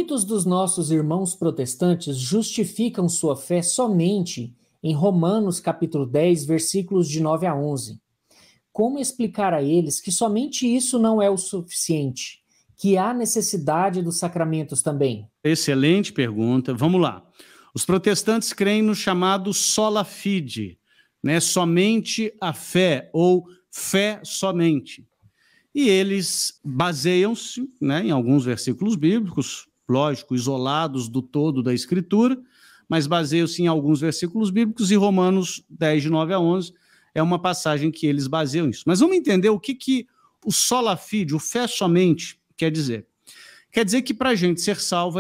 Muitos dos nossos irmãos protestantes justificam sua fé somente em Romanos capítulo 10, versículos de 9 a 11. Como explicar a eles que somente isso não é o suficiente, que há necessidade dos sacramentos também? Excelente pergunta. Vamos lá. Os protestantes creem no chamado sola fide, né? Somente a fé, ou fé somente. E eles baseiam-se, né, em alguns versículos bíblicos, lógico, isolados do todo da Escritura, mas baseiam-se em alguns versículos bíblicos, e Romanos 10, de 9 a 11, é uma passagem que eles baseiam isso. Mas vamos entender o que o sola fide, o fé somente, quer dizer. Quer dizer que para a gente ser salvo,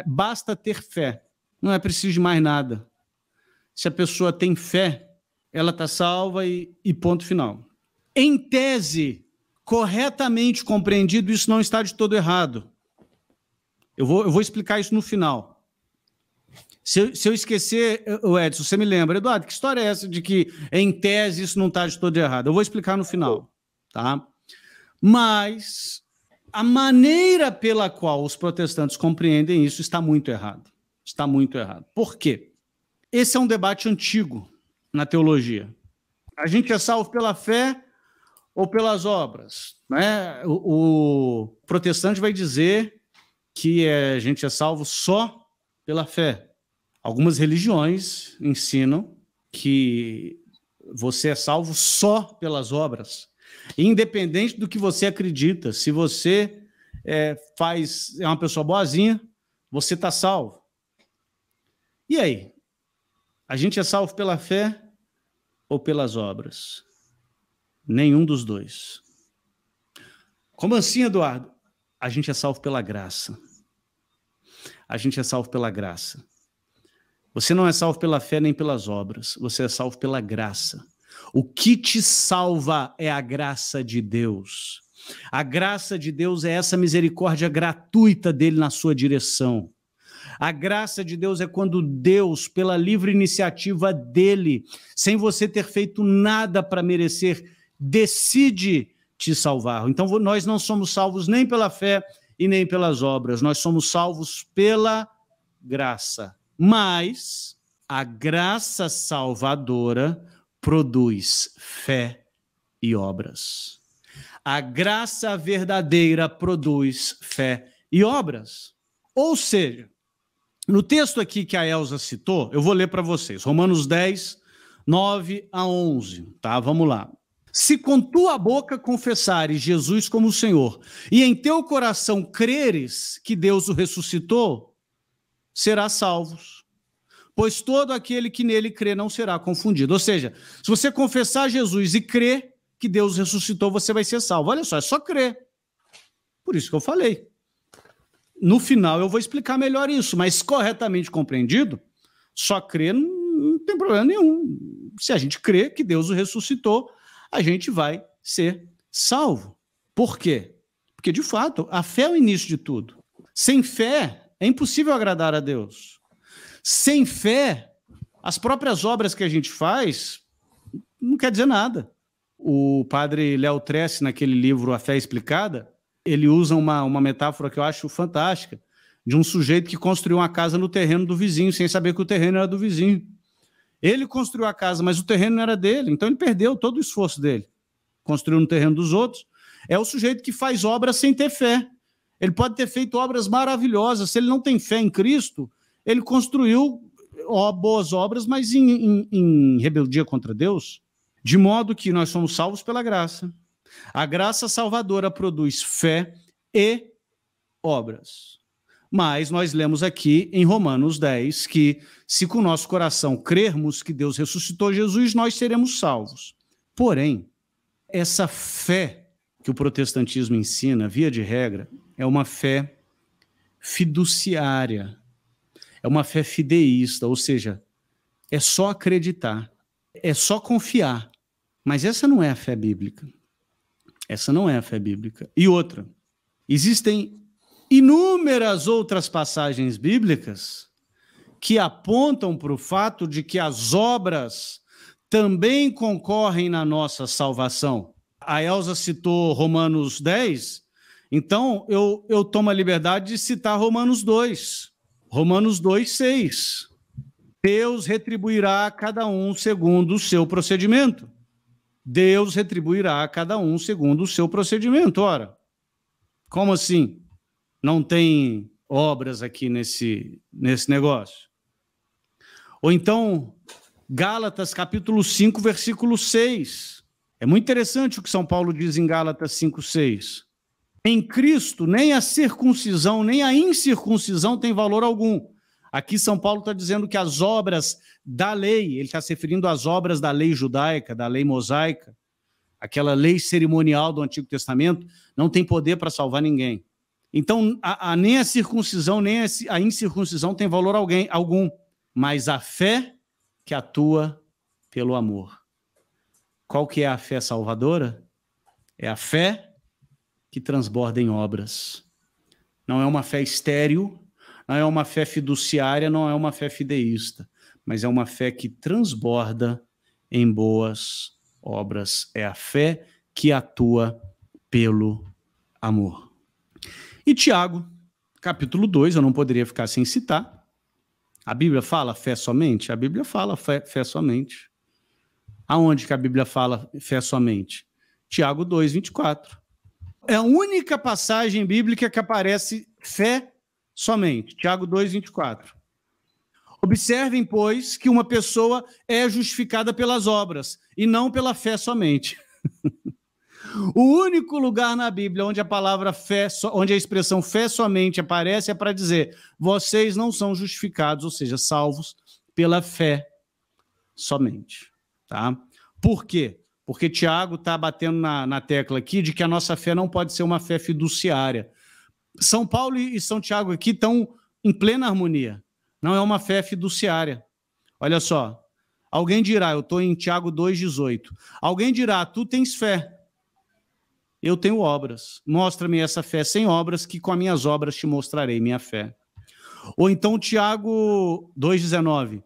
basta ter fé, não é preciso de mais nada. Se a pessoa tem fé, ela está salva e ponto final. Em tese, corretamente compreendido, isso não está de todo errado. Eu vou explicar isso no final. Se eu esquecer, Edson, você me lembra, Eduardo, que história é essa de que, em tese, isso não está de todo errado? Eu vou explicar no final, tá? Mas a maneira pela qual os protestantes compreendem isso está muito errado. Está muito errado. Por quê? Esse é um debate antigo na teologia. A gente é salvo pela fé ou pelas obras, né? O protestante vai dizer que a gente é salvo só pela fé. Algumas religiões ensinam que você é salvo só pelas obras, independente do que você acredita. Se você é uma pessoa boazinha, você está salvo. E aí? A gente é salvo pela fé ou pelas obras? Nenhum dos dois. Como assim, Eduardo? A gente é salvo pela graça. A gente é salvo pela graça. Você não é salvo pela fé nem pelas obras. Você é salvo pela graça. O que te salva é a graça de Deus. A graça de Deus é essa misericórdia gratuita dele na sua direção. A graça de Deus é quando Deus, pela livre iniciativa dele, sem você ter feito nada para merecer, decide te salvar. Então nós não somos salvos nem pela fé e nem pelas obras. Nós somos salvos pela graça. Mas a graça salvadora produz fé e obras. A graça verdadeira produz fé e obras. Ou seja, no texto aqui que a Elza citou, eu vou ler para vocês, Romanos 10, 9 a 11, tá? Vamos lá. Se com tua boca confessares Jesus como o Senhor, e em teu coração creres que Deus o ressuscitou, serás salvos. Pois todo aquele que nele crê não será confundido. Ou seja, se você confessar Jesus e crer que Deus ressuscitou, você vai ser salvo. Olha só, é só crer. Por isso que eu falei. No final eu vou explicar melhor isso, mas corretamente compreendido, só crer não tem problema nenhum. Se a gente crê que Deus o ressuscitou, a gente vai ser salvo. Por quê? Porque, de fato, a fé é o início de tudo. Sem fé, é impossível agradar a Deus. Sem fé, as próprias obras que a gente faz não quer dizer nada. O padre Léo Tressi, naquele livro A Fé Explicada, ele usa uma metáfora que eu acho fantástica, de um sujeito que construiu uma casa no terreno do vizinho, sem saber que o terreno era do vizinho. Ele construiu a casa, mas o terreno não era dele, então ele perdeu todo o esforço dele. Construiu no terreno dos outros. É o sujeito que faz obras sem ter fé. Ele pode ter feito obras maravilhosas. Se ele não tem fé em Cristo, ele construiu boas obras, mas em rebeldia contra Deus. De modo que nós somos salvos pela graça. A graça salvadora produz fé e obras. Mas nós lemos aqui em Romanos 10 que, se com o nosso coração crermos que Deus ressuscitou Jesus, nós seremos salvos. Porém, essa fé que o protestantismo ensina, via de regra, é uma fé fiduciária, é uma fé fideísta, ou seja, é só acreditar, é só confiar. Mas essa não é a fé bíblica. Essa não é a fé bíblica. E outra, existem inúmeras outras passagens bíblicas que apontam para o fato de que as obras também concorrem na nossa salvação. A Elza citou Romanos 10, Então, eu tomo a liberdade de citar Romanos 2. Romanos 2, 6. Deus retribuirá a cada um segundo o seu procedimento. Deus retribuirá a cada um segundo o seu procedimento. Ora, como assim? Não tem obras aqui nesse negócio? Ou então, Gálatas capítulo 5, versículo 6. É muito interessante o que São Paulo diz em Gálatas 5, 6. Em Cristo, nem a circuncisão, nem a incircuncisão tem valor algum. Aqui São Paulo está dizendo que as obras da lei, ele está se referindo às obras da lei judaica, da lei mosaica, aquela lei cerimonial do Antigo Testamento, não tem poder para salvar ninguém. Então, nem a circuncisão, nem a incircuncisão tem valor algum, mas a fé que atua pelo amor. Qual que é a fé salvadora? É a fé que transborda em obras. Não é uma fé estéril, não é uma fé fiduciária, não é uma fé fideísta, mas é uma fé que transborda em boas obras. É a fé que atua pelo amor. E Tiago, capítulo 2, eu não poderia ficar sem citar. A Bíblia fala fé somente? A Bíblia fala fé somente. Aonde que a Bíblia fala fé somente? Tiago 2, 24. É a única passagem bíblica que aparece fé somente. Tiago 2, 24. Observem, pois, que uma pessoa é justificada pelas obras e não pela fé somente. O único lugar na Bíblia onde a palavra fé, onde a expressão fé somente aparece é para dizer: vocês não são justificados, ou seja, salvos pela fé somente. Tá? Por quê? Porque Tiago está batendo na tecla aqui de que a nossa fé não pode ser uma fé fiduciária. São Paulo e São Tiago aqui estão em plena harmonia. Não é uma fé fiduciária. Olha só, alguém dirá, eu estou em Tiago 2,18. Alguém dirá, tu tens fé. Eu tenho obras. Mostra-me essa fé sem obras, que com as minhas obras te mostrarei minha fé. Ou então Tiago 2,19.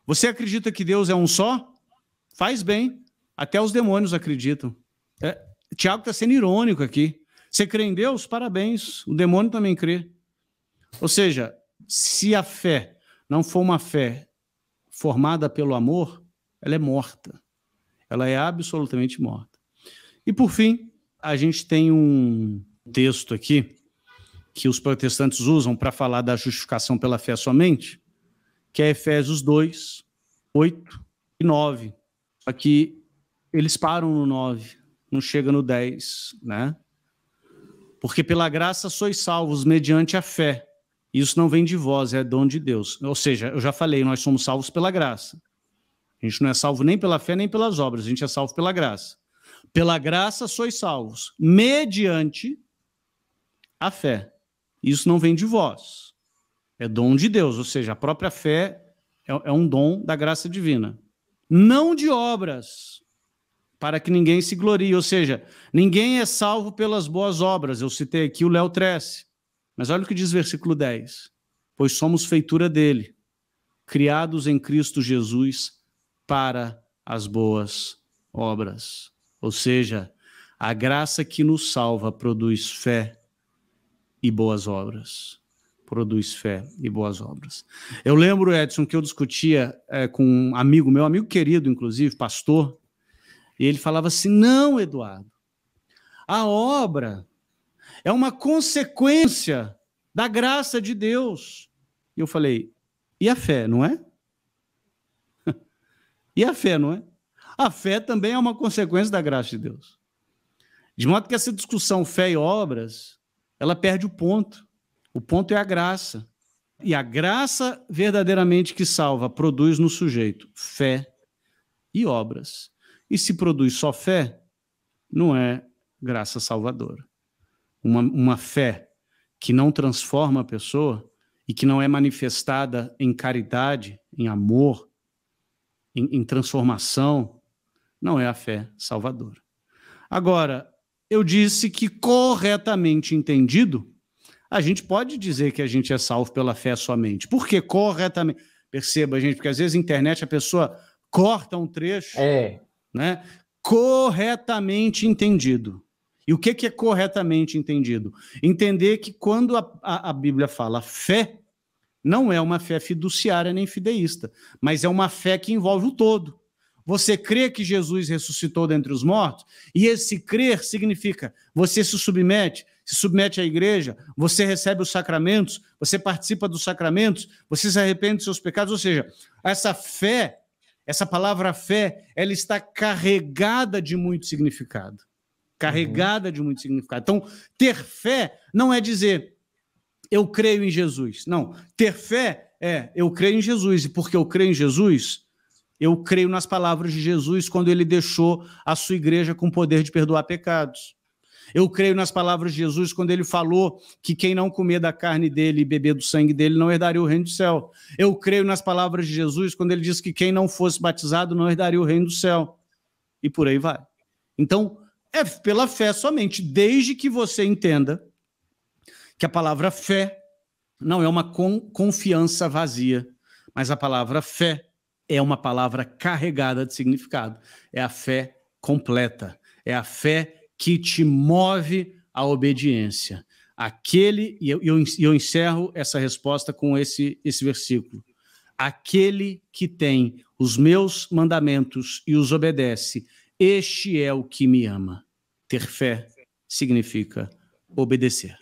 Você acredita que Deus é um só? Faz bem. Até os demônios acreditam. Tiago está sendo irônico aqui. Você crê em Deus? Parabéns. O demônio também crê. Ou seja, se a fé não for uma fé formada pelo amor, ela é morta. Ela é absolutamente morta. E, por fim, a gente tem um texto aqui que os protestantes usam para falar da justificação pela fé somente, que é Efésios 2, 8 e 9. Aqui eles param no 9, não chega no 10, né? Porque pela graça sois salvos mediante a fé. Isso não vem de vós, é dom de Deus. Ou seja, eu já falei, nós somos salvos pela graça. A gente não é salvo nem pela fé, nem pelas obras, a gente é salvo pela graça. Pela graça sois salvos, mediante a fé. Isso não vem de vós. É dom de Deus, ou seja, a própria fé é um dom da graça divina. Não de obras, para que ninguém se glorie. Ou seja, ninguém é salvo pelas boas obras. Eu citei aqui o Léo Tresse. Mas olha o que diz o versículo 10. Pois somos feitura dele, criados em Cristo Jesus para as boas obras. Ou seja, a graça que nos salva produz fé e boas obras. Produz fé e boas obras. Eu lembro, Edson, que eu discutia com um amigo meu, amigo querido, inclusive, pastor, e ele falava assim, não, Eduardo, a obra é uma consequência da graça de Deus. E eu falei, e a fé, não é? E a fé, não é? A fé também é uma consequência da graça de Deus. De modo que essa discussão fé e obras, ela perde o ponto. O ponto é a graça. E a graça verdadeiramente que salva produz no sujeito fé e obras. E se produz só fé, não é graça salvadora. Uma fé que não transforma a pessoa e que não é manifestada em caridade, em amor, em transformação, não é a fé salvadora. Agora, eu disse que corretamente entendido, a gente pode dizer que a gente é salvo pela fé somente. Por que corretamente? Perceba, gente, porque às vezes na internet a pessoa corta um trecho, né? Corretamente entendido. E o que é corretamente entendido? Entender que quando a Bíblia fala fé, não é uma fé fiduciária nem fideísta, mas é uma fé que envolve o todo. Você crê que Jesus ressuscitou dentre os mortos, e esse crer significa você se submete à igreja, você recebe os sacramentos, você participa dos sacramentos, você se arrepende dos seus pecados, ou seja, essa fé, essa palavra fé, ela está carregada de muito significado. Carregada de muito significado. Então, ter fé não é dizer eu creio em Jesus. Não, ter fé é eu creio em Jesus, e porque eu creio em Jesus, eu creio nas palavras de Jesus quando ele deixou a sua igreja com o poder de perdoar pecados. Eu creio nas palavras de Jesus quando ele falou que quem não comer da carne dele e beber do sangue dele não herdaria o reino do céu. Eu creio nas palavras de Jesus quando ele disse que quem não fosse batizado não herdaria o reino do céu. E por aí vai. Então, é pela fé somente, desde que você entenda que a palavra fé não é uma confiança vazia, mas a palavra fé é uma palavra carregada de significado. É a fé completa, é a fé que te move à obediência. E eu encerro essa resposta com esse versículo. Aquele que tem os meus mandamentos e os obedece, este é o que me ama. Ter fé significa obedecer.